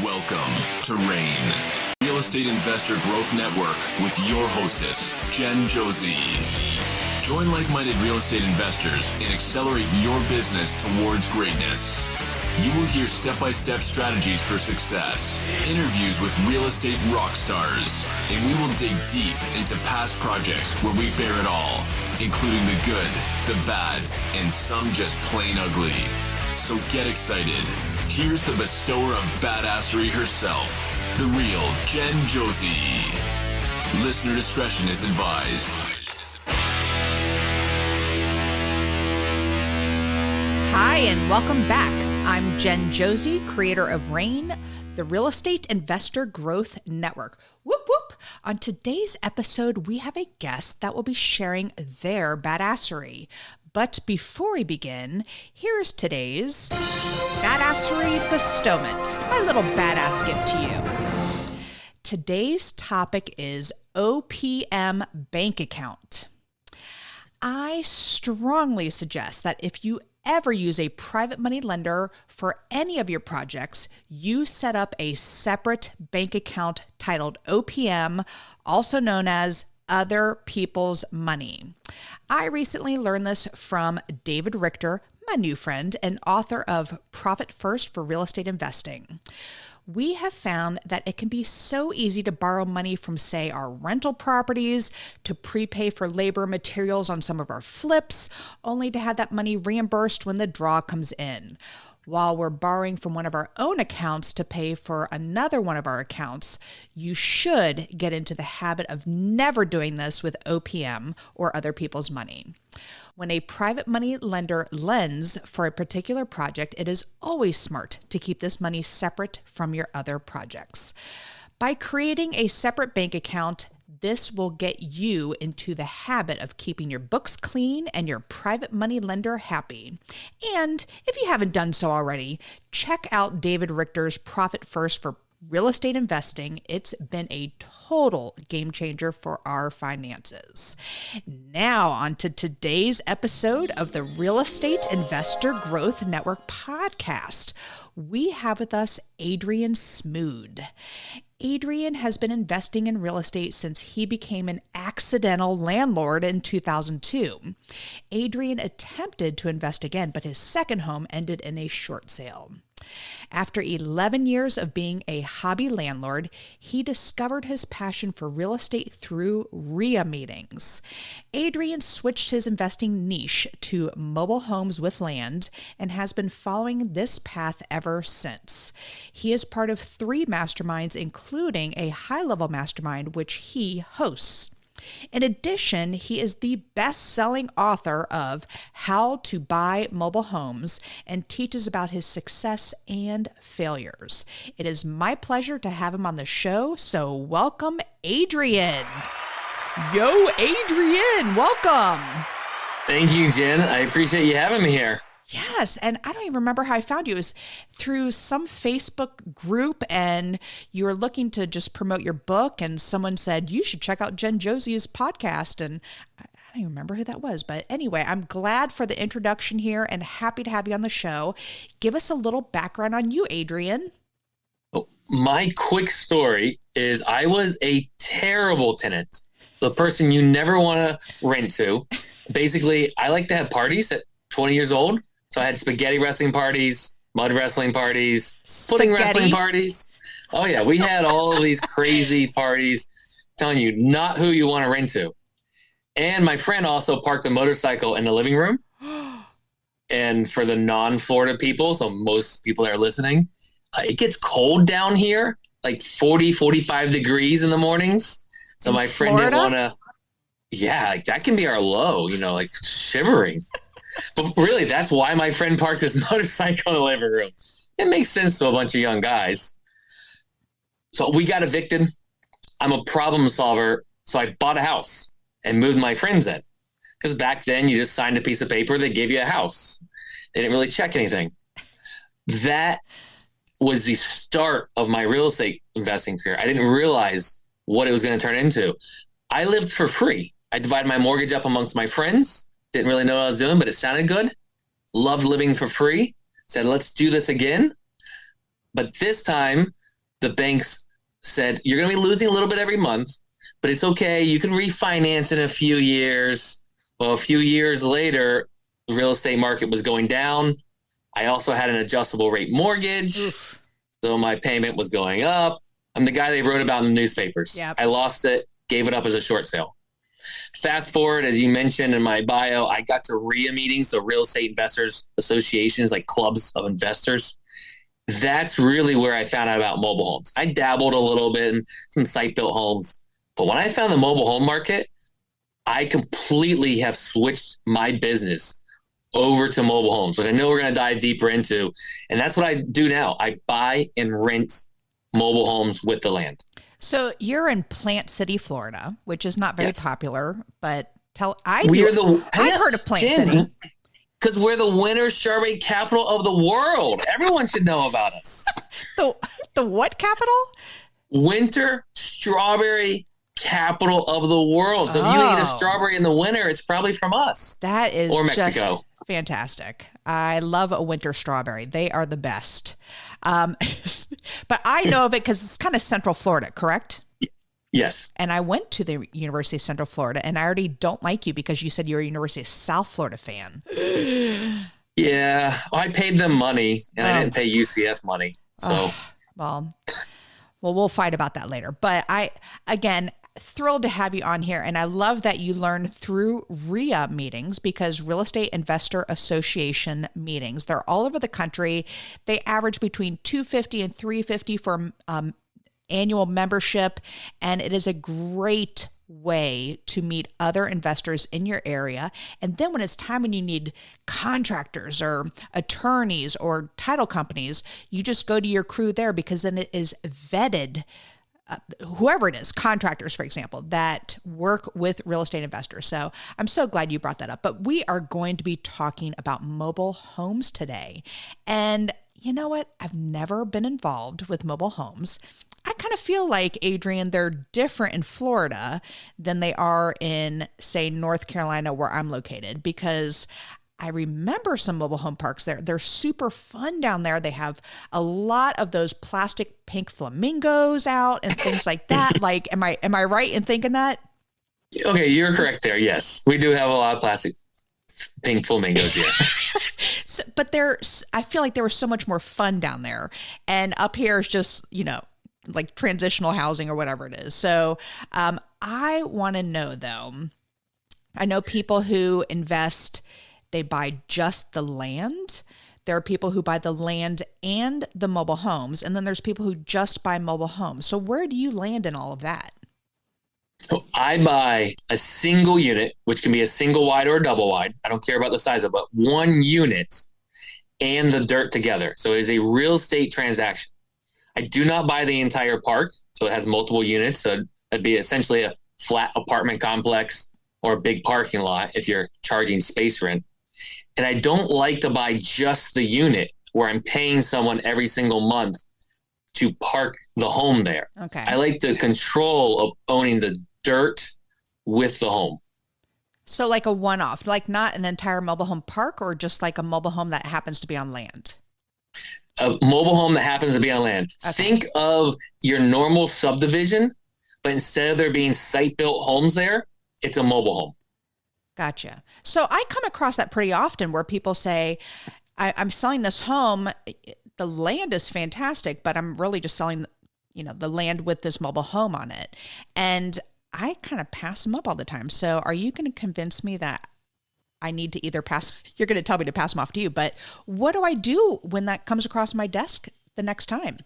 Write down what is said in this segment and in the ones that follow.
Welcome to REIA, Real Estate Investor Growth Network with your hostess, Jen Josie. Join like-minded real estate investors and accelerate your business towards greatness. You will hear step-by-step strategies for success, interviews with real estate rock stars, and we will dig deep into past projects where we bear it all, including the good, the bad, and some just plain ugly. So get excited. Here's the bestower of badassery herself, the real Jen Josie. Listener discretion is advised. Hi, and welcome back. I'm Jen Josie, creator of REIA, the Real Estate Investor Growth Network. Whoop, whoop. On today's episode, we have a guest that will be sharing their badassery. But before we begin, here's today's badassery bestowment, my little badass gift to you. Today's topic is OPM bank account. I strongly suggest that if you ever use a private money lender for any of your projects, you set up a separate bank account titled OPM, also known as Other People's Money. I recently learned this from David Richter, my new friend and author of Profit First for Real Estate Investing. We have found that it can be so easy to borrow money from, say, our rental properties, to prepay for labor materials on some of our flips, only to have that money reimbursed when the draw comes in. While we're borrowing from one of our own accounts to pay for another one of our accounts, you should get into the habit of never doing this with OPM or other people's money. When a private money lender lends for a particular project, it is always smart to keep this money separate from your other projects. By creating a separate bank account, this will get you into the habit of keeping your books clean and your private money lender happy. And if you haven't done so already, check out David Richter's Profit First for Real Estate Investing. It's been a total game changer for our finances. Now on to today's episode of the Real Estate Investor Growth Network podcast. We have with us Adrian Smude. Adrian has been investing in real estate since he became an accidental landlord in 2002. Adrian attempted to invest again, but his second home ended in a short sale. After 11 years of being a hobby landlord, he discovered his passion for real estate through REIA meetings. Adrian switched his investing niche to mobile homes with land and has been following this path ever since. He is part of 3 masterminds, including a high-level mastermind, which he hosts. In addition, he is the best-selling author of How to Buy Mobile Homes and teaches about his success and failures. It is my pleasure to have him on the show, so welcome, Adrian. Yo, Adrian, welcome. Thank you, Jen. I appreciate you having me here. Yes, and I don't even remember how I found you. It was through some Facebook group, and you were looking to just promote your book, and someone said, you should check out Jen Josie's podcast, and I don't even remember who that was. But anyway, I'm glad for the introduction here and happy to have you on the show. Give us a little background on you, Adrian. My quick story is I was a terrible tenant, the person you never want to rent to. Basically, I like to have parties at 20 years old. So I had spaghetti wrestling parties, mud wrestling parties, pudding wrestling parties. Oh, yeah. We had all of these crazy parties, telling you not who you want to rent to. And my friend also parked a motorcycle in the living room. And for the non-Florida people, so most people that are listening, it gets cold down here, like 40, 45 degrees in the mornings. So my friend didn't want to. Yeah, like that can be our low, like shivering. But really, that's why my friend parked his motorcycle in the living room. It makes sense to a bunch of young guys. So we got evicted. I'm a problem solver. So I bought a house and moved my friends in. Because back then, you just signed a piece of paper. They gave you a house. They didn't really check anything. That was the start of my real estate investing career. I didn't realize what it was going to turn into. I lived for free. I divided my mortgage up amongst my friends. Didn't really know what I was doing, but it sounded good. Loved living for free. Said, let's do this again. But this time, the banks said, you're going to be losing a little bit every month, but it's okay. You can refinance in a few years. Well, a few years later, the real estate market was going down. I also had an adjustable rate mortgage. Oof. So my payment was going up. I'm the guy they wrote about in the newspapers. Yep. I lost it, gave it up as a short sale. Fast forward, as you mentioned in my bio, I got to REIA meetings, so real estate investors associations, like clubs of investors. That's really where I found out about mobile homes. I dabbled a little bit in some site-built homes, but when I found the mobile home market, I completely have switched my business over to mobile homes, which I know we're going to dive deeper into. And that's what I do now. I buy and rent mobile homes with the land. So you're in Plant City, Florida, which is not very popular, but I've heard of Plant City. Because we're the winter strawberry capital of the world. Everyone should know about us. The what capital? Winter strawberry capital of the world. So if you can get a strawberry in the winter, it's probably from us. That is or Mexico. Just fantastic. I love a winter strawberry. They are the best. But I know of it because it's kind of Central Florida, correct? Yes. And I went to the University of Central Florida, and I already don't like you because you said you're a University of South Florida fan. Yeah. Well, I paid them money, and I didn't pay UCF money. So, well, we'll fight about that later. But again, thrilled to have you on here. And I love that you learn through REIA meetings, because Real Estate Investor Association meetings, they're all over the country. They average between $250 and $350 for annual membership. And it is a great way to meet other investors in your area. And then when it's time when you need contractors or attorneys or title companies, you just go to your crew there, because then it is vetted. Whoever it is, contractors, for example, that work with real estate investors. So I'm so glad you brought that up. But we are going to be talking about mobile homes today. And you know what? I've never been involved with mobile homes. I kind of feel like, Adrian, they're different in Florida than they are in, say, North Carolina, where I'm located, because I remember some mobile home parks there. They're super fun down there. They have a lot of those plastic pink flamingos out and things like that. Like, am I right in thinking that? Okay, you're correct there. Yes, we do have a lot of plastic pink flamingos here. But I feel like they were so much more fun down there. And up here is just, like transitional housing or whatever it is. So I want to know, though, I know people who invest, they buy just the land. There are people who buy the land and the mobile homes. And then there's people who just buy mobile homes. So where do you land in all of that? So I buy a single unit, which can be a single wide or a double wide. I don't care about the size of it, but one unit and the dirt together. So it is a real estate transaction. I do not buy the entire park. So it has multiple units. So it'd be essentially a flat apartment complex or a big parking lot if you're charging space rent. And I don't like to buy just the unit where I'm paying someone every single month to park the home there. Okay. I like the control of owning the dirt with the home. So like a one-off, like not an entire mobile home park, or just like a mobile home that happens to be on land? A mobile home that happens to be on land. Okay. Think of your normal subdivision, but instead of there being site-built homes there, it's a mobile home. Gotcha. So I come across that pretty often where people say, I'm selling this home. The land is fantastic, but I'm really just selling, the land with this mobile home on it. And I kind of pass them up all the time. So are you going to convince me that I need to either you're going to tell me to pass them off to you, but what do I do when that comes across my desk the next time?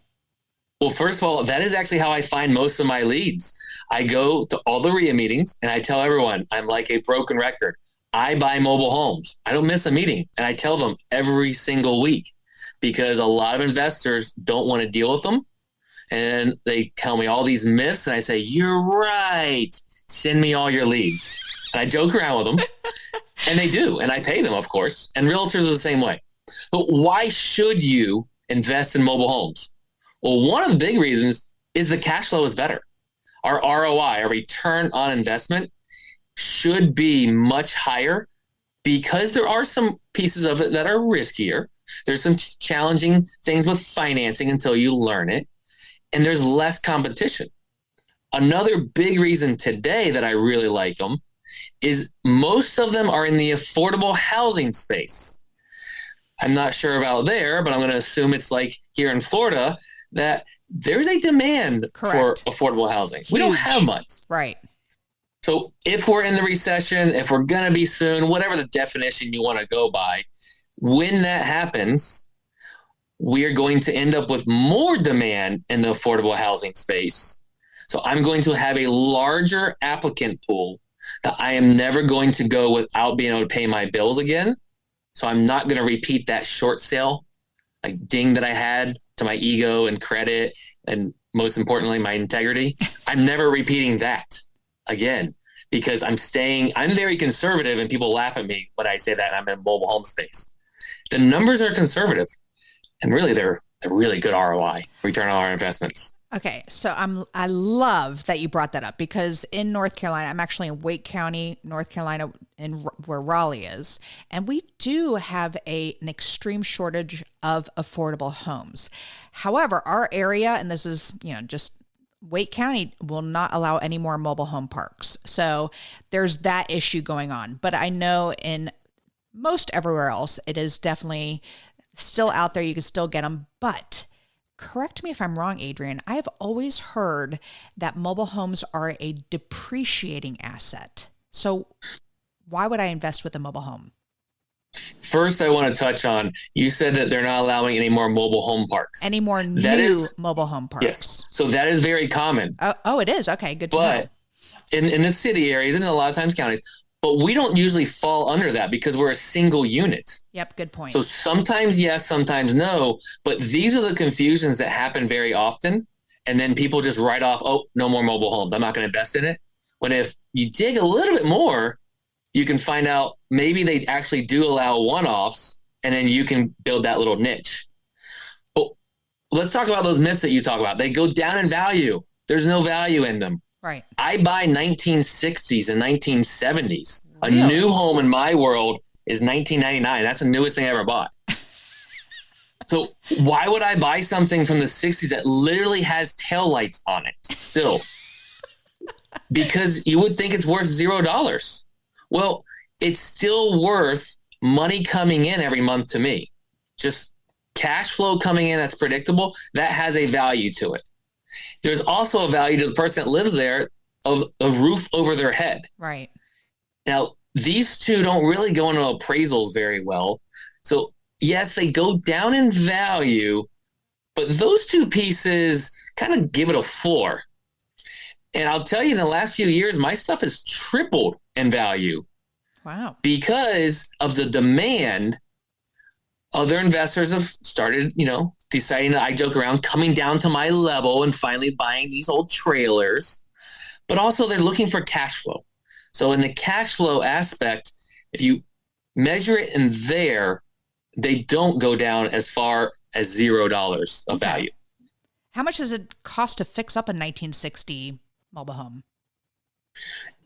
Well, first of all, that is actually how I find most of my leads. I go to all the REIA meetings and I tell everyone I'm like a broken record. I buy mobile homes. I don't miss a meeting. And I tell them every single week, because a lot of investors don't want to deal with them. And they tell me all these myths. And I say, you're right. Send me all your leads. And I joke around with them. And they do. And I pay them, of course. And realtors are the same way. But why should you invest in mobile homes? Well, one of the big reasons is the cash flow is better. Our ROI, our return on investment, should be much higher, because there are some pieces of it that are riskier. There's some challenging things with financing until you learn it. and there's less competition. Another big reason today that I really like them is most of them are in the affordable housing space. I'm not sure about there, but I'm going to assume it's like here in Florida that there's a demand Correct. for affordable housing. Huge. We don't have much. Right. So if we're in the recession, if we're going to be soon, whatever the definition you want to go by, when that happens, we are going to end up with more demand in the affordable housing space. So I'm going to have a larger applicant pool that I am never going to go without being able to pay my bills again. So I'm not going to repeat that short sale, like ding that I had to my ego and credit, and most importantly, my integrity. I'm never repeating that again because I'm very conservative, and people laugh at me when I say that I'm in a mobile home space. The numbers are conservative, and really they're really good ROI, return on our investments. Okay, so I love that you brought that up because in North Carolina, I'm actually in Wake County, North Carolina, where Raleigh is, and we do have an extreme shortage of affordable homes. However, our area, and this is just Wake County, will not allow any more mobile home parks. So there's that issue going on. But I know in most everywhere else, it is definitely still out there. You can still get them, but correct me if I'm wrong, Adrian. I have always heard that mobile homes are a depreciating asset. So why would I invest with a mobile home? First, I want to touch on, you said that they're not allowing any more mobile home parks. Any more mobile home parks? Yes. So that is very common. Oh, it is? Okay, good to know. But in the city areas and a lot of times counties, but we don't usually fall under that because we're a single unit. Yep, good point. So sometimes yes, sometimes no. But these are the confusions that happen very often. And then people just write off, oh, no more mobile homes. I'm not going to invest in it. When if you dig a little bit more, you can find out maybe they actually do allow one-offs, and then you can build that little niche. But let's talk about those myths that you talk about. They go down in value. There's no value in them. Right. I buy 1960s and 1970s. Really? A new home in my world is 1999. That's the newest thing I ever bought. So why would I buy something from the 60s that literally has taillights on it still? Because you would think it's worth $0. Well, it's still worth money coming in every month to me. Just cash flow coming in that's predictable, that has a value to it. There's also a value to the person that lives there of a roof over their head. Right. Now, these two don't really go into appraisals very well. So, yes, they go down in value, but those two pieces kind of give it a floor. And I'll tell you, in the last few years, my stuff has tripled in value. Wow. Because of the demand. Other investors have started, deciding that I joke around, coming down to my level and finally buying these old trailers. But also they're looking for cash flow. So in the cash flow aspect, if you measure it in there, they don't go down as far as $0 of value. How much does it cost to fix up a 1960 mobile home?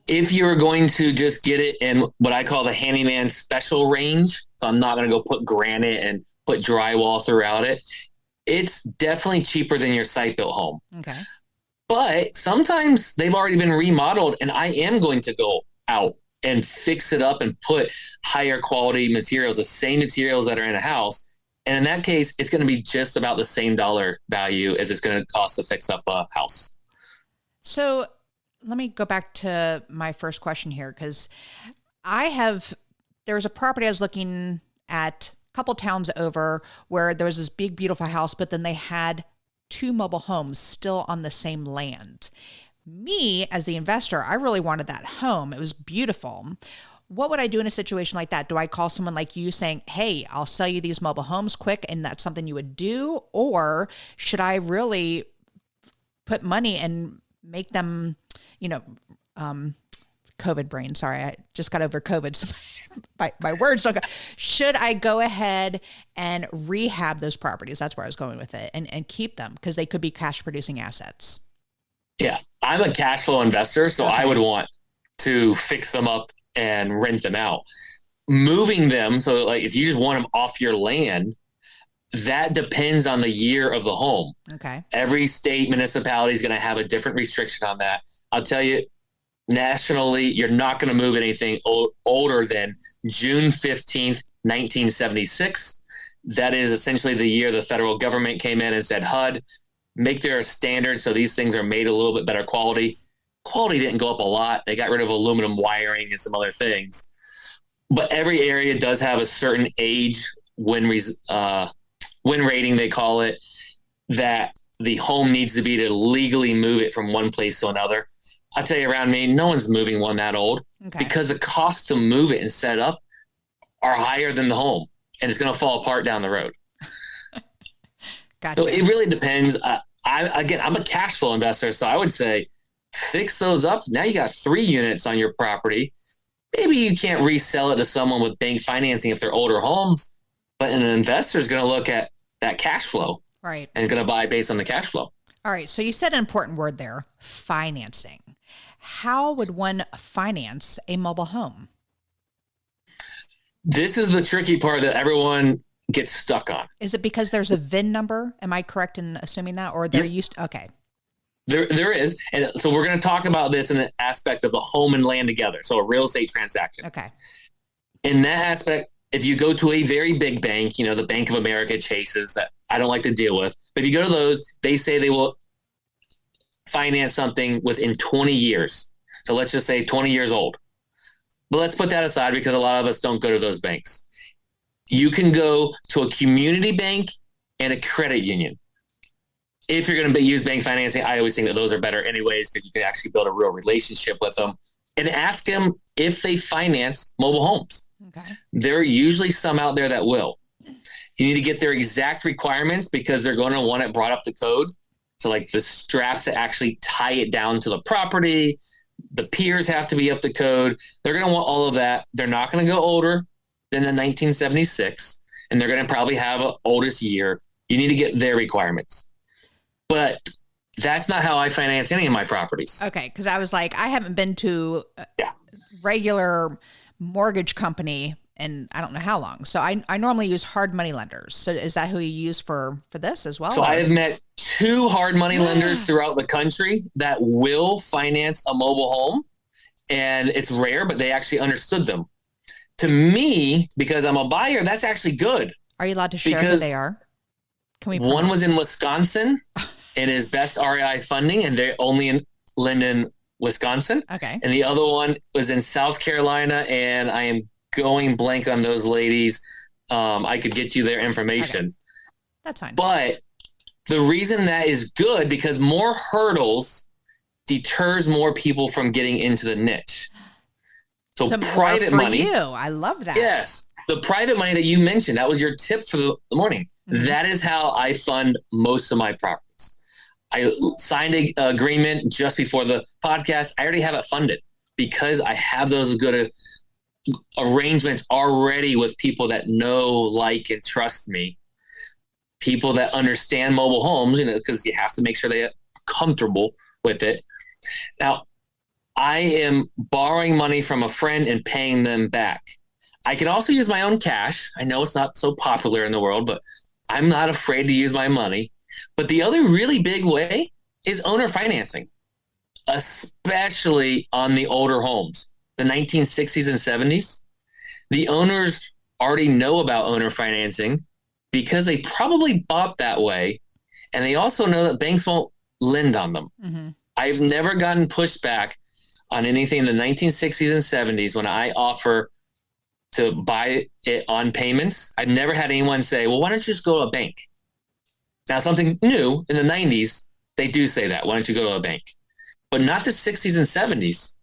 If you're going to just get it in what I call the handyman special range, so I'm not going to go put granite and put drywall throughout it, it's definitely cheaper than your site-built home. Okay. But sometimes they've already been remodeled, and I am going to go out and fix it up and put higher quality materials, the same materials that are in a house. And in that case, it's going to be just about the same dollar value as it's going to cost to fix up a house. So let me go back to my first question here, because there was a property I was looking at a couple towns over where there was this big, beautiful house, but then they had 2 mobile homes still on the same land. Me, as the investor, I really wanted that home. It was beautiful. What would I do in a situation like that? Do I call someone like you saying, hey, I'll sell you these mobile homes quick, and that's something you would do? Or should I really put money and make them, COVID brain. Sorry, I just got over COVID. So my words don't go. Should I go ahead and rehab those properties? That's where I was going with it, and keep them because they could be cash producing assets. Yeah, I'm a cash flow investor, so okay. I would want to fix them up and rent them out. Moving them, so like if you just want them off your land, that depends on the year of the home. Okay. Every state municipality is going to have a different restriction on that. I'll tell you, nationally, you're not going to move anything older than June 15th, 1976. That is essentially the year the federal government came in and said, HUD, make there a standard so these things are made a little bit better quality. Quality didn't go up a lot. They got rid of aluminum wiring and some other things. But every area does have a certain age win rating, they call it, that the home needs to be to legally move it from one place to another. I'll tell you, around me, no one's moving one that old because the cost to move it and set up are higher than the home, and it's going to fall apart down the road. Gotcha. So it really depends. I'm a cash flow investor, so I would say fix those up. Now you got 3 units on your property. Maybe you can't resell it to someone with bank financing if they're older homes, but an investor is going to look at that cash flow, right, and going to buy based on the cash flow. All right. So you said an important word there, financing. How would one finance a mobile home? This is the tricky part that everyone gets stuck on. Is it because there's a VIN number? Am I correct in assuming that? Or they're used to, okay. There is. And so we're going to talk about this in an aspect of the home and land together. So a real estate transaction. Okay. In that aspect, if you go to a very big bank, the Bank of America, Chases, that I don't like to deal with, but if you go to those, they say they will finance something within 20 years. So let's just say 20 years old. But let's put that aside because a lot of us don't go to those banks. You can go to a community bank and a credit union. If you're going to use bank financing, I always think that those are better anyways because you can actually build a real relationship with them and ask them if they finance mobile homes. Okay. There are usually some out there that will. You need to get their exact requirements because they're going to want it brought up to code. So like the straps that actually tie it down to the property, the piers have to be up to code. They're going to want all of that. They're not going to go older than the 1976, and they're going to probably have an oldest year. You need to get their requirements. But that's not how I finance any of my properties. Okay, because I was like, I haven't been to a regular mortgage company in I don't know how long. So I normally use hard money lenders. So is that who you use for this as well? So I have met 2 hard money lenders throughout the country that will finance a mobile home. And it's rare, but they actually understood them. To me, because I'm a buyer, that's actually good. Are you allowed to share who they are? Can we? One was in Wisconsin and is best REI funding, and they're only in Linden, Wisconsin. Okay. And the other one was in South Carolina, and I am going blank on those ladies. I could get you their information. Okay. That's fine. But the reason that is good because more hurdles deters more people from getting into the niche. So private money. You. I love that. Yes. The private money that you mentioned, that was your tip for the morning. Mm-hmm. That is how I fund most of my properties. I signed an agreement just before the podcast. I already have it funded because I have those good arrangements already with people that know, like, and trust me. People that understand mobile homes, because you have to make sure they're comfortable with it. Now, I am borrowing money from a friend and paying them back. I can also use my own cash. I know it's not so popular in the world, but I'm not afraid to use my money. But the other really big way is owner financing, especially on the older homes, the 1960s and 70s. The owners already know about owner financing because they probably bought that way. And they also know that banks won't lend on them. Mm-hmm. I've never gotten pushback on anything in the 1960s and 70s when I offer to buy it on payments. I've never had anyone say, well, why don't you just go to a bank? Now, something new in the 90s, they do say that. Why don't you go to a bank? But not the 60s and 70s.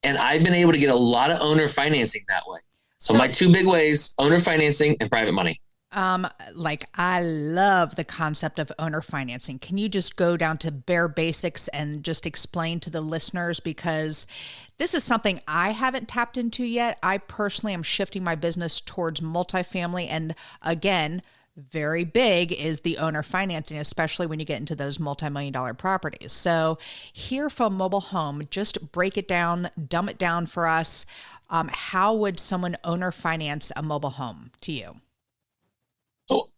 And I've been able to get a lot of owner financing that way. So my 2 big ways, owner financing and private money. I love the concept of owner financing. Can you just go down to bare basics and just explain to the listeners? Because this is something I haven't tapped into yet. I personally am shifting my business towards multifamily. And again, very big is the owner financing, especially when you get into those multi-million-dollar properties. So here from Mobile Home, just break it down, dumb it down for us. How would someone owner finance a mobile home to you?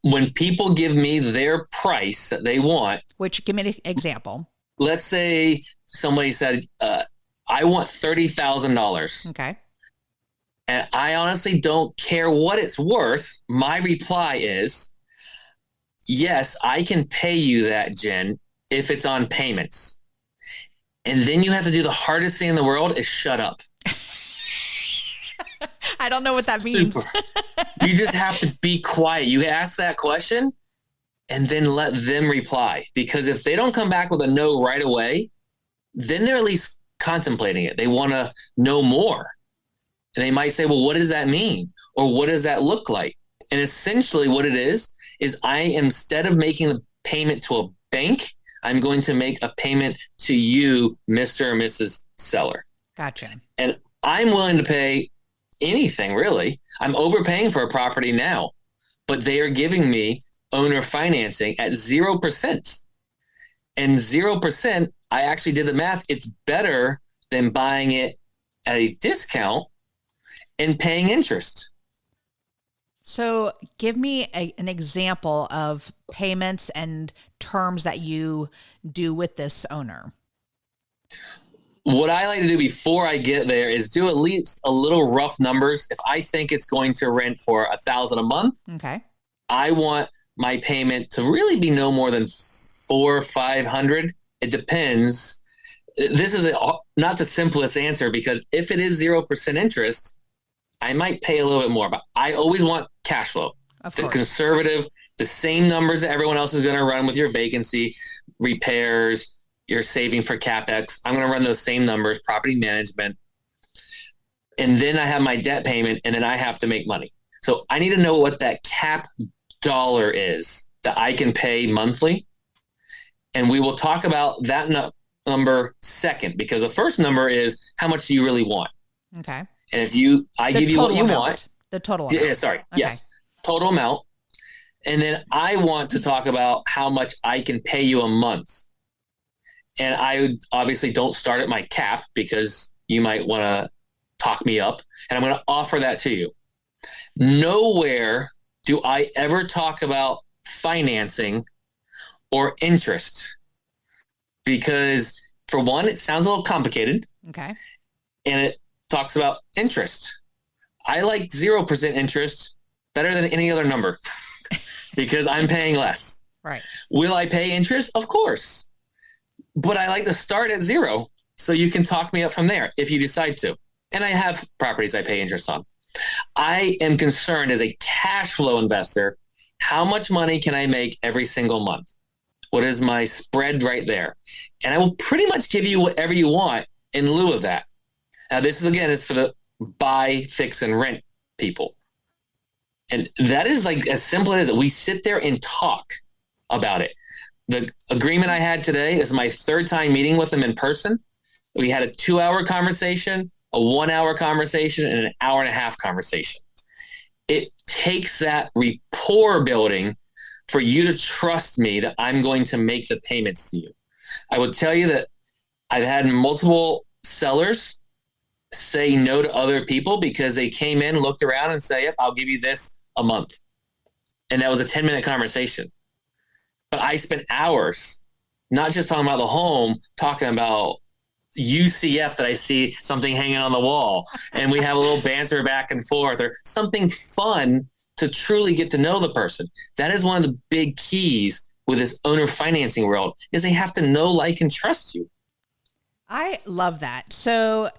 When people give me their price that they want, Which, give me an example. let's say somebody said, I want $30,000. Okay. And I honestly don't care what it's worth. My reply is, yes, I can pay you that, Jen, if it's on payments. And then you have to do the hardest thing in the world is shut up. I don't know what that means. You just have to be quiet. You ask that question and then let them reply. Because if they don't come back with a no right away, then they're at least contemplating it. They want to know more. And they might say, well, what does that mean? Or what does that look like? And essentially what it is I am, instead of making the payment to a bank, I'm going to make a payment to you, Mr. or Mrs. Seller. Gotcha. And I'm willing to pay anything, really. I'm overpaying for a property now, but they are giving me owner financing at 0%. And 0%, I actually did the math. It's better than buying it at a discount and paying interest. So give me an example of payments and terms that you do with this owner. What I like to do before I get there is do at least a little rough numbers. If I think it's going to rent for $1,000 a month, okay, I want my payment to really be no more than $400 or $500. It depends. This is not the simplest answer, because if it is 0% interest, I might pay a little bit more, but I always want cash flow. Of The course. conservative, the same numbers that everyone else is going to run with your vacancy, repairs, you're saving for CapEx. I'm going to run those same numbers, property management. And then I have my debt payment, and then I have to make money. So I need to know what that cap dollar is that I can pay monthly. And we will talk about that number second, because the first number is how much do you really want? Okay. And if I give you what you want. The total amount. Yeah, sorry. Okay. Yes. Total amount. And then I want to talk about how much I can pay you a month. And I obviously don't start at my cap, because you might want to talk me up. And I'm going to offer that to you. Nowhere do I ever talk about financing or interest, because for one, it sounds a little complicated. Okay. And it talks about interest. I like 0% interest better than any other number because I'm paying less. Right. Will I pay interest? Of course. But I like to start at 0 so you can talk me up from there if you decide to. And I have properties I pay interest on. I am concerned as a cash flow investor, how much money can I make every single month? What is my spread right there? And I will pretty much give you whatever you want in lieu of that. Now, this is, again, is for the buy, fix, and rent people. And that is like as simple as we sit there and talk about it. The agreement I had today is my 3rd time meeting with them in person. We had a 2-hour conversation, a 1-hour conversation, and an 1.5-hour conversation. It takes that rapport building for you to trust me that I'm going to make the payments to you. I would tell you that I've had multiple sellers say no to other people because they came in, looked around, and say, yep, I'll give you this a month. And that was a 10-minute conversation. But I spent hours not just talking about the home, talking about UCF that I see something hanging on the wall, and we have a little banter back and forth, or something fun to truly get to know the person. That is one of the big keys with this owner financing world, is they have to know, like, and trust you. I love that. So,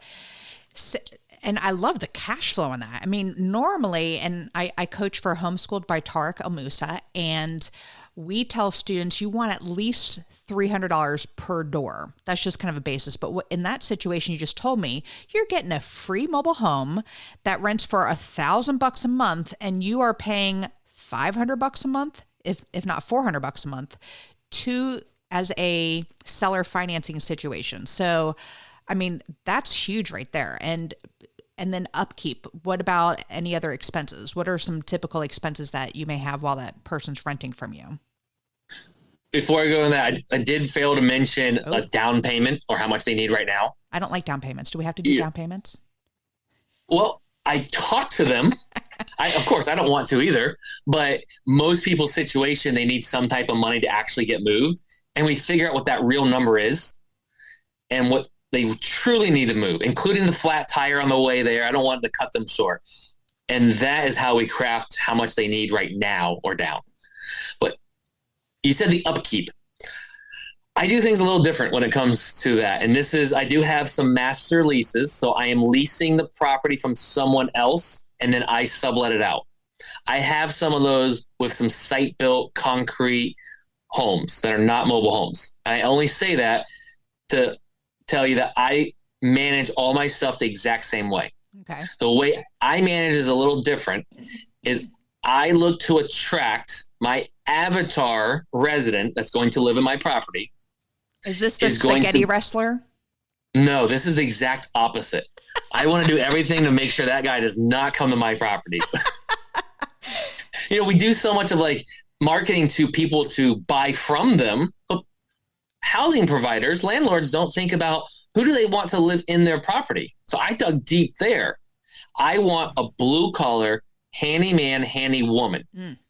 and I love the cash flow on that. I mean, normally, and I coach for Homeschooled by Tariq El Moussa, and we tell students you want at least $300 per door. That's just kind of a basis. But in that situation you just told me, you're getting a free mobile home that rents for $1,000 a month, and you are paying $500 a month, if not $400 a month, as a seller financing situation. So, I mean, that's huge right there. And then upkeep. What about any other expenses? What are some typical expenses that you may have while that person's renting from you? Before I go in that, I did fail to mention a down payment or how much they need right now. I don't like down payments. Do we have to do down payments? Well, I talk to them Of course, I don't want to either, but most people's situation, they need some type of money to actually get moved. And we figure out what that real number is and what they truly need to move, including the flat tire on the way there. I don't want to cut them short. And that is how we craft how much they need right now or down. But you said the upkeep. I do things a little different when it comes to that. And I do have some master leases. So I am leasing the property from someone else and then I sublet it out. I have some of those with some site-built concrete homes that are not mobile homes. I only say that to tell you that I manage all my stuff the exact same way. Okay. The way I manage is a little different. Is I look to attract my avatar resident that's going to live in my property. Is this the spaghetti wrestler? No, this is the exact opposite. I want to do everything to make sure that guy does not come to my properties. We do so much of like marketing to people to buy from them, but housing providers, landlords don't think about who do they want to live in their property. So I dug deep there. I want a blue collar, handyman, handy woman.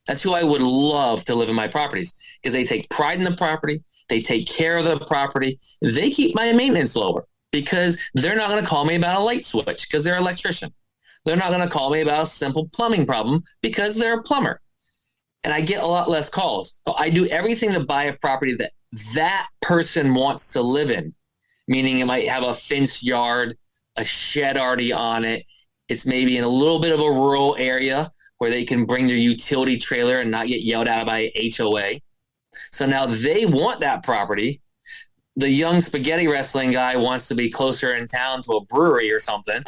That's who I would love to live in my properties because they take pride in the property. They take care of the property. They keep my maintenance lower because they're not going to call me about a light switch because they're an electrician. They're not going to call me about a simple plumbing problem because they're a plumber. And I get a lot less calls. So I do everything to buy a property that person wants to live in, meaning it might have a fenced yard, a shed already on it. It's maybe in a little bit of a rural area where they can bring their utility trailer and not get yelled at by HOA. So now they want that property. The young spaghetti wrestling guy wants to be closer in town to a brewery or something,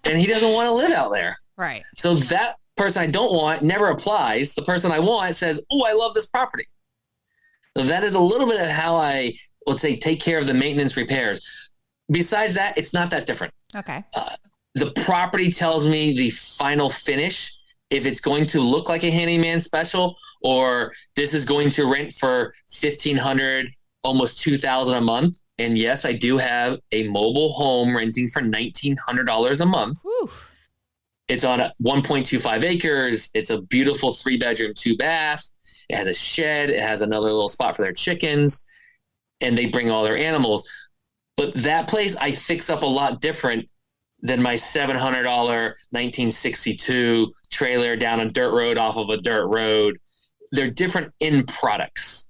and he doesn't want to live out there. Right. So that person I don't want never applies. The person I want says, oh, I love this property. So that is a little bit of how I, let's say, take care of the maintenance repairs. Besides that, it's not that different. Okay. The property tells me the final finish, if it's going to look like a handyman special or this is going to rent for $1,500, almost $2,000 a month. And yes, I do have a mobile home renting for $1,900 a month. Whew. It's on 1.25 acres. It's a beautiful 3-bedroom, 2-bath. It has a shed. It has another little spot for their chickens, and they bring all their animals. But that place I fix up a lot different than my $700 1962 trailer down a dirt road off of a dirt road. They're different end products.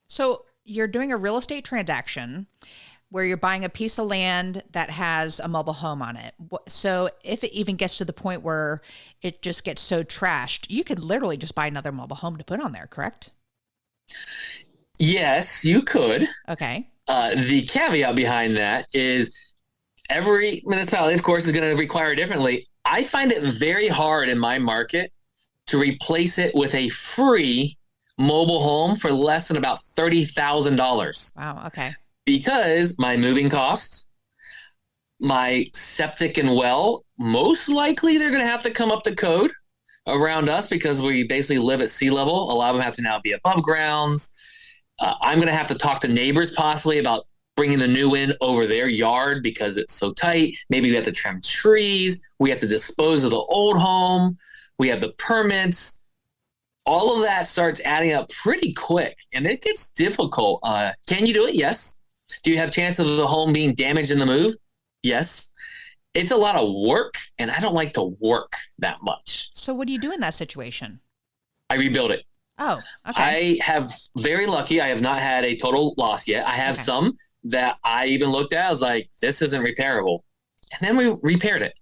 So you're doing a real estate transaction where you're buying a piece of land that has a mobile home on it. So if it even gets to the point where it just gets so trashed, you could literally just buy another mobile home to put on there, correct? Yes, you could. Okay. The caveat behind that is every municipality, of course, is going to require differently. I find it very hard in my market to replace it with a free mobile home for less than about $30,000. Wow. Okay. Because my moving costs, my septic and well, most likely they're going to have to come up to code around us because we basically live at sea level. A lot of them have to now be above grounds. I'm going to have to talk to neighbors possibly about bringing the new in over their yard because it's so tight. Maybe we have to trim trees. We have to dispose of the old home. We have the permits. All of that starts adding up pretty quick, and it gets difficult. Can you do it? Yes. Do you have chances of the home being damaged in the move? Yes. It's a lot of work, and I don't like to work that much. So what do you do in that situation? I rebuild it. Oh, okay. I have very lucky. I have not had a total loss yet. I have some that I even looked at. I was like, this isn't repairable. And then we repaired it.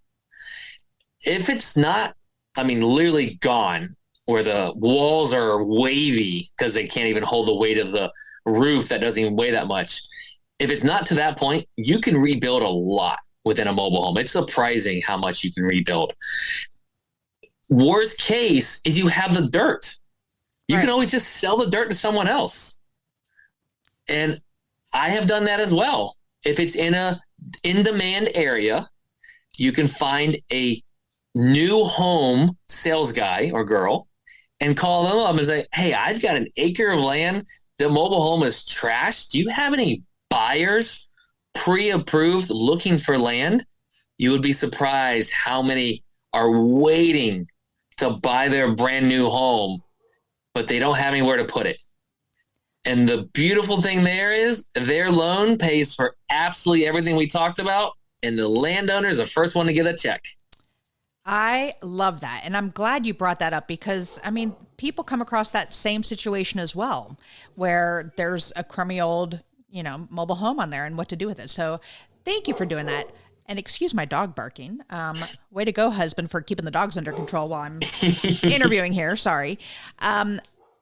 If it's not, literally gone, where the walls are wavy because they can't even hold the weight of the roof that doesn't even weigh that much. If it's not to that point, you can rebuild a lot within a mobile home. It's surprising how much you can rebuild. Worst case is you have the dirt. You can always just sell the dirt to someone else. And I have done that as well. If it's in a in-demand area, you can find a new home sales guy or girl and call them up and say, hey, I've got an acre of land. The mobile home is trashed. Do you have any buyers pre-approved looking for land? You would be surprised how many are waiting to buy their brand new home, but they don't have anywhere to put it. And the beautiful thing there is their loan pays for absolutely everything we talked about, and the landowner is the first one to get a check. I love that. And I'm glad you brought that up because, I mean, people come across that same situation as well, where there's a crummy old, mobile home on there and what to do with it. So thank you for doing that. And excuse my dog barking. Way to go, husband, for keeping the dogs under control while I'm interviewing here. Sorry.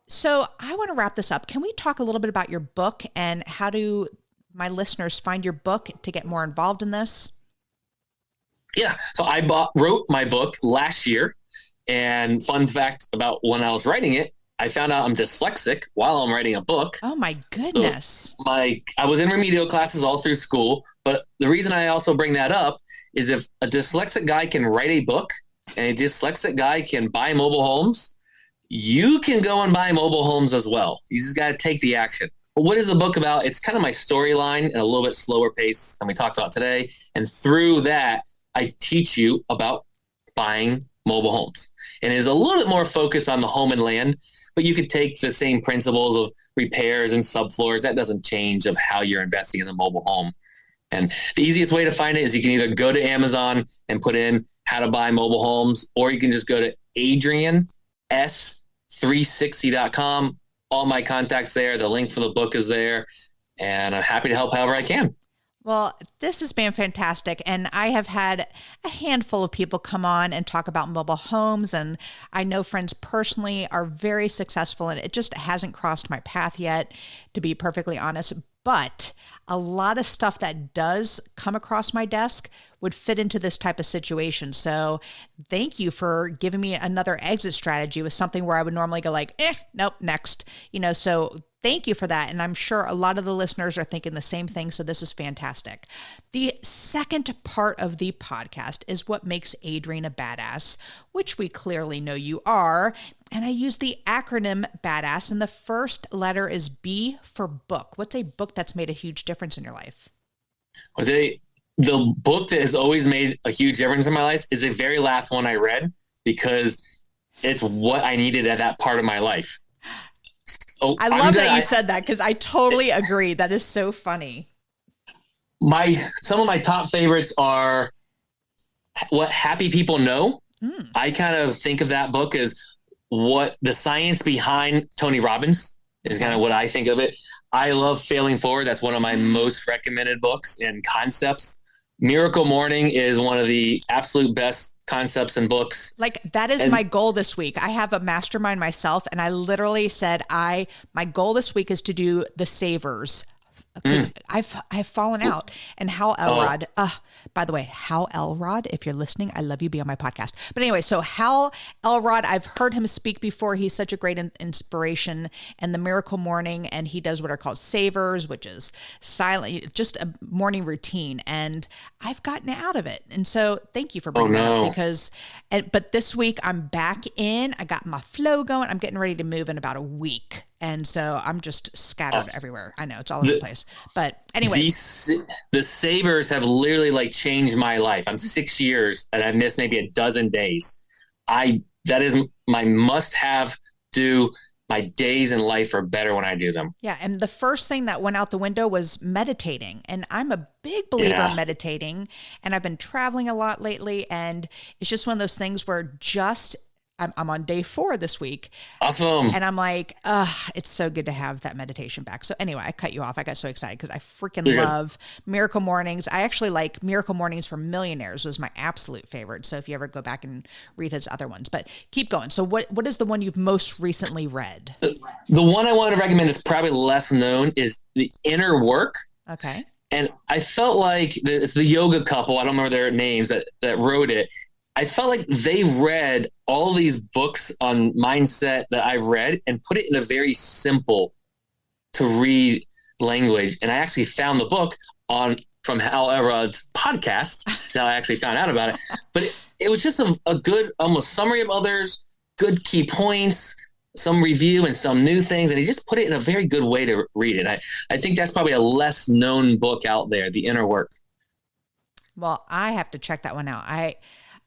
So I want to wrap this up. Can we talk a little bit about your book and how do my listeners find your book to get more involved in this? Yeah. So I wrote my book last year, and fun fact about when I was writing it, I found out I'm dyslexic while I'm writing a book. Oh my goodness. So I was in remedial classes all through school, but the reason I also bring that up is if a dyslexic guy can write a book and a dyslexic guy can buy mobile homes, you can go and buy mobile homes as well. You just got to take the action. But what is the book about? It's kind of my storyline in a little bit slower pace than we talked about today. And through that, I teach you about buying mobile homes. And it is a little bit more focused on the home and land, but you could take the same principles of repairs and subfloors. That doesn't change of how you're investing in the mobile home. And the easiest way to find it is you can either go to Amazon and put in how to buy mobile homes, or you can just go to AdrianS360.com. All my contacts there. The link for the book is there. And I'm happy to help however I can. Well, this has been fantastic. And I have had a handful of people come on and talk about mobile homes. And I know friends personally are very successful, and it just hasn't crossed my path yet, to be perfectly honest. But a lot of stuff that does come across my desk would fit into this type of situation. So thank you for giving me another exit strategy with something where I would normally go like, nope, next. So thank you for that. And I'm sure a lot of the listeners are thinking the same thing. So this is fantastic. The second part of the podcast is what makes Adrian a badass, which we clearly know you are. And I use the acronym BADASS, and the first letter is B for book. What's a book that's made a huge difference in your life? The book that has always made a huge difference in my life is the very last one I read, because it's what I needed at that part of my life. So I love that you said that, because I totally agree. That is so funny. Some of my top favorites are What Happy People Know. I kind of think of that book as what the science behind Tony Robbins is, kind of what I think of it. I love Failing Forward. That's one of my most recommended books and concepts. Miracle Morning is one of the absolute best concepts and books. Like, that is my goal this week. I have a mastermind myself, and I literally said, my goal this week is to do the savers, because I've fallen out. And Hal Elrod, by the way, Hal Elrod, if you're listening, I love you. Be on my podcast. But anyway, so Hal Elrod, I've heard him speak before. He's such a great inspiration. And the Miracle Morning, and he does what are called savers, which is silent, just a morning routine. And I've gotten out of it. And so thank you for bringing that up, because, but this week I'm back in. I got my flow going. I'm getting ready to move in about a week. And so I'm just scattered everywhere. I know it's all over the place. But anyway. The savers have literally changed my life. I'm 6 years and I've missed maybe a dozen days. That is my must-have do. My days in life are better when I do them. Yeah. And the first thing that went out the window was meditating. And I'm a big believer in meditating. And I've been traveling a lot lately. And it's just one of those things where I'm on day 4 this week. Awesome. And I'm like, it's so good to have that meditation back. So anyway, I cut you off. I got so excited because I freaking love Miracle Mornings. I actually like Miracle Mornings for Millionaires was my absolute favorite. So if you ever go back and read his other ones, but keep going. So what is the one you've most recently read? The one I want to recommend is probably less known is The Inner Work. Okay. And I felt like it's the yoga couple. I don't remember their names that wrote it. I felt like they read all these books on mindset that I've read and put it in a very simple to read language. And I actually found the book from Hal Elrod's podcast. Now I actually found out about it, but it was just a good, almost summary of others, good key points, some review and some new things. And he just put it in a very good way to read it. I think that's probably a less known book out there, The Inner Work. Well, I have to check that one out.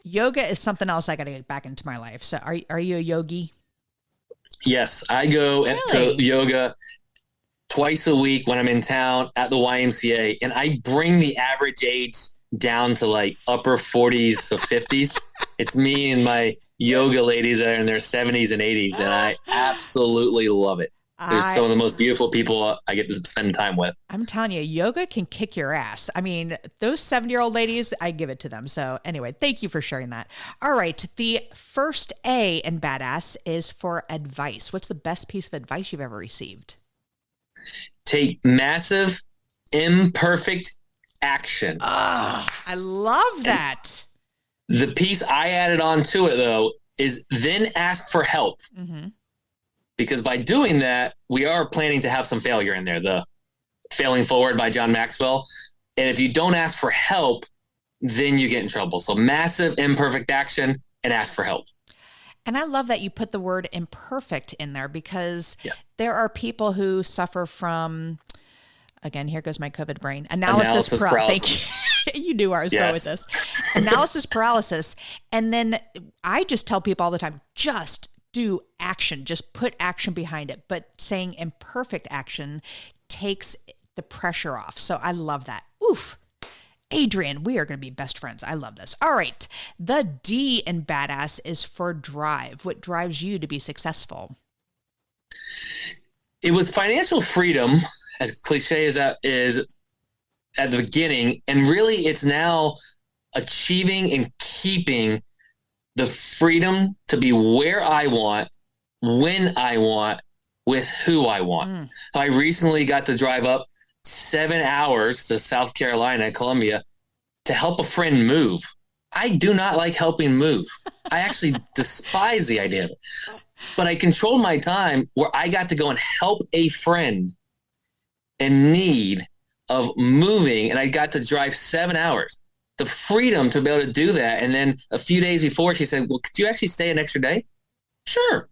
Yoga is something else I got to get back into my life. So are you a yogi? Yes, I go Really? to yoga twice a week when I'm in town at the YMCA, and I bring the average age down to like upper 40s to 50s. It's me and my yoga ladies that are in their 70s and 80s, and I absolutely love it. They're some of the most beautiful people I get to spend time with. I'm telling you, yoga can kick your ass. I mean, those 70-year-old ladies, I give it to them. So anyway, thank you for sharing that. All right. The first A in badass is for advice. What's the best piece of advice you've ever received? Take massive, imperfect action. Oh, I love that. And the piece I added on to it, though, is then ask for help. Mm-hmm. Because by doing that, we are planning to have some failure in there, the failing forward by John Maxwell. And if you don't ask for help, then you get in trouble. So massive, imperfect action and ask for help. And I love that you put the word imperfect in there because there are people who suffer from, again, here goes my COVID brain, analysis paralysis. Thank you. You knew where I was going with this. Analysis paralysis. And then I just tell people all the time, just do action, just put action behind it. But saying imperfect action takes the pressure off. So I love that. Oof. Adrian, we are going to be best friends. I love this. All right. The D in badass is for drive. What drives you to be successful? It was financial freedom, as cliche as that is at the beginning. And really, it's now achieving and keeping the freedom to be where I want, when I want, with who I want. I recently got to drive up 7 hours to South Carolina, Columbia, to help a friend move. I do not like helping move. I actually despise the idea of it. But I controlled my time where I got to go and help a friend in need of moving, and I got to drive 7 hours. The freedom to be able to do that. And then a few days before, she said, well, could you actually stay an extra day? Sure.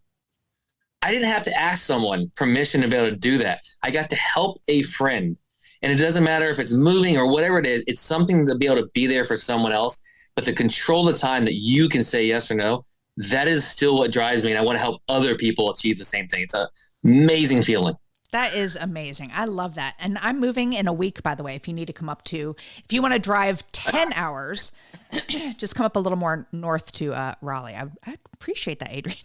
I didn't have to ask someone permission to be able to do that. I got to help a friend. And it doesn't matter if it's moving or whatever it is, it's something to be able to be there for someone else, but to control the time that you can say yes or no, that is still what drives me. And I want to help other people achieve the same thing. It's an amazing feeling. That is amazing. I love that. And I'm moving in a week, by the way, if you need to come up to, if you want to drive 10 hours, just come up a little more north to Raleigh. I appreciate that, Adrian.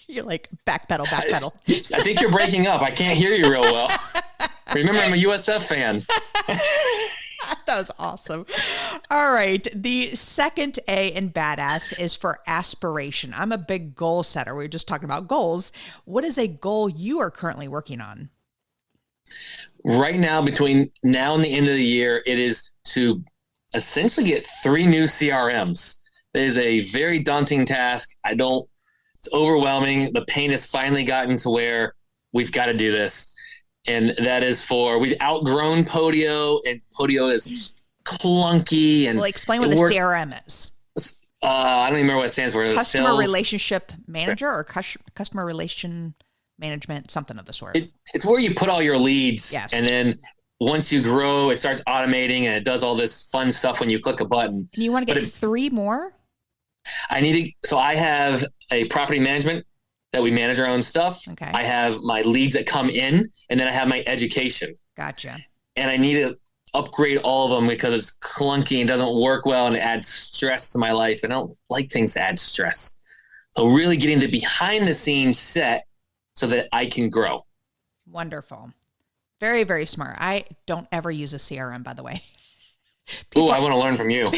You're like backpedal. I think you're breaking up. I can't hear you real well. Remember, I'm a USF fan. That was awesome. All right. The second A in badass is for aspiration. I'm a big goal setter. We were just talking about goals. What is a goal you are currently working on? Right now, between now and the end of the year, it is to essentially get 3 new CRMs. It is a very daunting task. It's overwhelming. The pain has finally gotten to where we've got to do this. And that is we've outgrown Podio, and Podio is clunky. And well, explain what a CRM is. I don't even remember what it stands for. Customer relationship manager or customer relation management, something of the sort. It's where you put all your leads. Yes. And then once you grow, it starts automating and it does all this fun stuff when you click a button. And you want to get 3 more? So I have a property management that we manage our own stuff. Okay. I have my leads that come in, and then I have my education. Gotcha. And I need to upgrade all of them because it's clunky and doesn't work well, and it adds stress to my life. I don't like things to add stress. So really getting the behind the scenes set so that I can grow. Wonderful. Very, very smart. I don't ever use a CRM, by the way. Oh, I want to learn from you.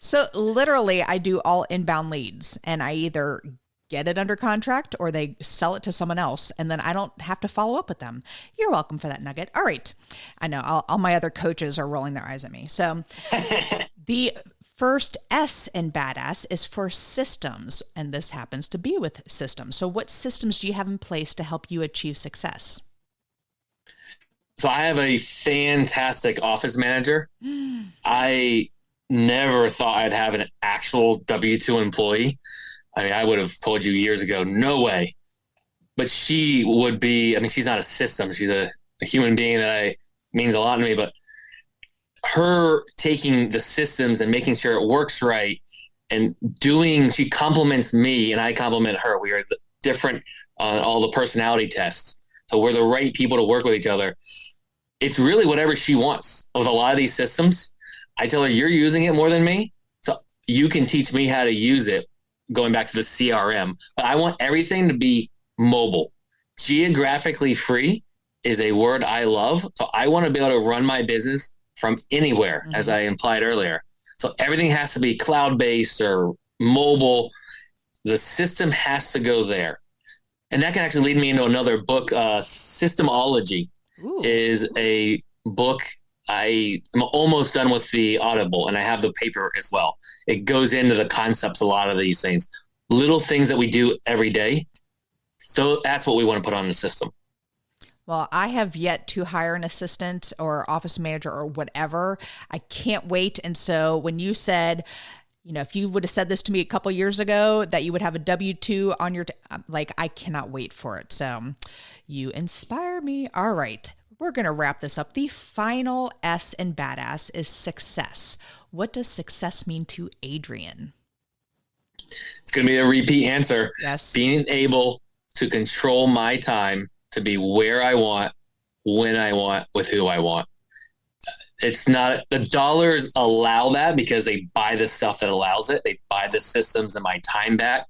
So literally I do all inbound leads, and I either get it under contract or they sell it to someone else, and then I don't have to follow up with them. You're welcome for that nugget. All right. I know all my other coaches are rolling their eyes at me. So the first S in badass is for systems, and this happens to be with systems. So what systems do you have in place to help you achieve success? So I have a fantastic office manager. I never thought I'd have an actual W-2 employee. I mean, I would have told you years ago, no way. But she would be, she's not a system. She's a human being that means a lot to me. But her taking the systems and making sure it works right and she compliments me and I compliment her. We are different on all the personality tests. So we're the right people to work with each other. It's really whatever she wants. With a lot of these systems, I tell her, you're using it more than me, so you can teach me how to use it, going back to the CRM. But I want everything to be mobile. Geographically free is a word I love. So I want to be able to run my business from anywhere, as I implied earlier. So everything has to be cloud-based or mobile. The system has to go there. And that can actually lead me into another book. Systemology is a book. I'm almost done with the Audible, and I have the paper as well. It goes into the concepts, a lot of these things, little things that we do every day. So that's what we want to put on the system. Well, I have yet to hire an assistant or office manager or whatever. I can't wait. And so when you said, if you would have said this to me a couple years ago, that you would have a W-2 on your, I cannot wait for it. So you inspire me. All right. We're going to wrap this up. The final S in badass is success. What does success mean to Adrian? It's going to be a repeat answer. Yes. Being able to control my time to be where I want, when I want, with who I want. It's not, the dollars allow that because they buy the stuff that allows it. They buy the systems and my time back.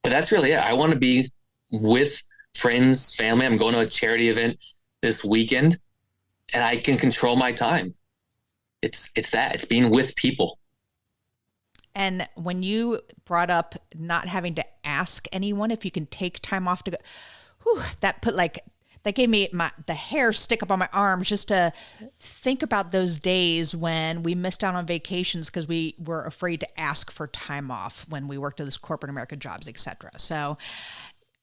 But that's really it. I want to be with friends, family. I'm going to a charity event this weekend and I can control my time. It's that. It's being with people. And when you brought up not having to ask anyone if you can take time off to go, that gave me the hair stick up on my arms just to think about those days when we missed out on vacations because we were afraid to ask for time off when we worked at those corporate America jobs, etc. So,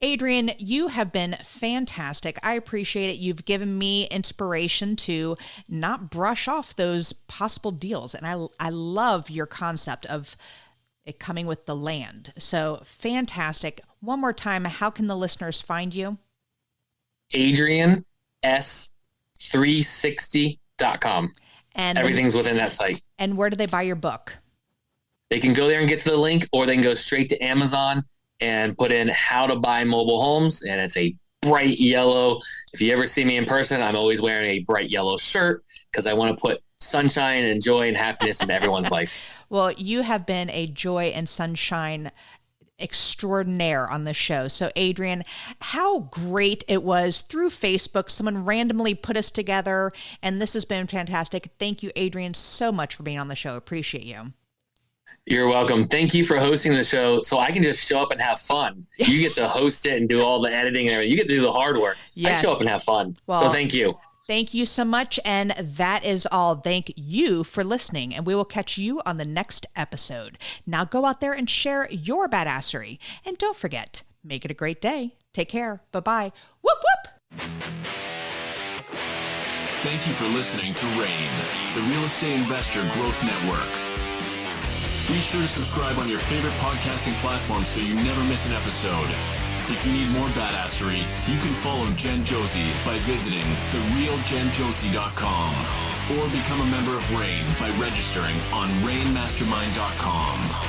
Adrian, you have been fantastic. I appreciate it. You've given me inspiration to not brush off those possible deals. And I love your concept of it coming with the land. So fantastic. One more time, how can the listeners find you? AdrianS360.com. And everything's within that site. And where do they buy your book? They can go there and get to the link, or they can go straight to Amazon and put in how to buy mobile homes. And it's a bright yellow. If you ever see me in person, I'm always wearing a bright yellow shirt because I want to put sunshine and joy and happiness into everyone's life. Well, you have been a joy and sunshine extraordinaire on this show. So Adrian, how great it was through Facebook. Someone randomly put us together and this has been fantastic. Thank you, Adrian, so much for being on the show. Appreciate you. You're welcome. Thank you for hosting the show so I can just show up and have fun. You get to host it and do all the editing and everything. You get to do the hard work. Yes. I show up and have fun. Well, so thank you. Thank you so much. And that is all. Thank you for listening. And we will catch you on the next episode. Now go out there and share your badassery. And don't forget, make it a great day. Take care. Bye-bye. Whoop, whoop. Thank you for listening to REIA, the Real Estate Investor Growth Network. Be sure to subscribe on your favorite podcasting platform so you never miss an episode. If you need more badassery, you can follow Jen Josie by visiting therealjenjosie.com or become a member of REIA by registering on REIAmastermind.com.